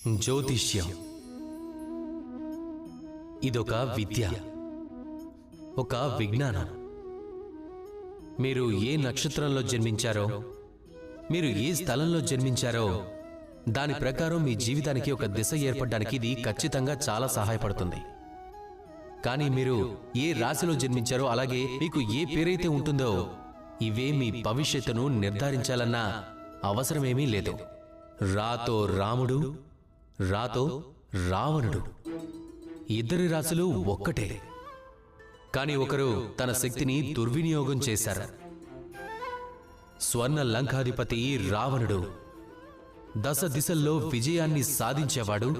జ్యోతిష్యం ఇదొక విద్య, ఒక విజ్ఞానం. మీరు ఏ నక్షత్రంలో జన్మించారో, మీరు ఏ స్థలంలో జన్మించారో దాని ప్రకారం మీ జీవితానికి ఒక దిశ ఏర్పడడానికి ఇది ఖచ్చితంగా చాలా సహాయపడుతుంది. కానీ మీరు ఏ రాశిలో జన్మించారో, అలాగే మీకు ఏ పేరైతే ఉంటుందో, ఇవే మీ భవిష్యత్తును నిర్ధారించాలన్న అవసరమేమీ లేదు. రాతో రాముడు, రాతో రావణుడు, ఇద్దరి రాశులు ఒక్కటే. కాని ఒకరు తన శక్తిని దుర్వినియోగం చేశారు. స్వర్ణ లంకాధిపతి రావణుడు దశ దిశల్లో విజయాన్ని సాధించేవాడు,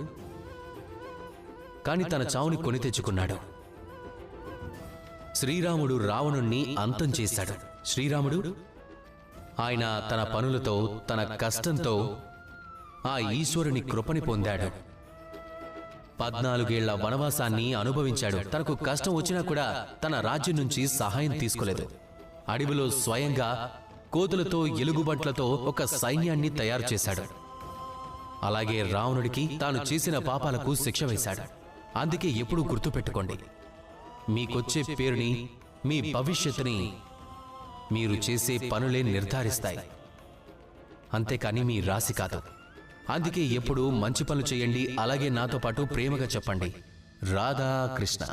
కాని తన చావుని కొని తెచ్చుకున్నాడు. శ్రీరాముడు రావణుణ్ణి అంతం చేశాడు. శ్రీరాముడు ఆయన తన పనులతో, తన కష్టంతో ఆ ఈశ్వరుని కృపని పొందాడు. 14 ఏళ్ల వనవాసాన్ని అనుభవించాడు. తనకు కష్టం వచ్చినా కూడా తన రాజ్యం నుంచి సహాయం తీసుకోలేదు. అడవిలో స్వయంగా కోతులతో, ఎలుగుబంట్లతో ఒక సైన్యాన్ని తయారు చేశాడు. అలాగే రావణుడికి తాను చేసిన పాపాలకు శిక్ష వేశాడు. అందుకే ఎప్పుడూ గుర్తుపెట్టుకోండి, మీకొచ్చే పేరుని, మీ భవిష్యత్తుని మీరు చేసే పనులే నిర్ధారిస్తాయి, అంతేకాని మీ రాశి కాదు. అందుకే ఎప్పుడూ మంచి పనులు చేయండి. అలాగే నాతో పాటు ప్రేమగా చెప్పండి, రాధా కృష్ణ.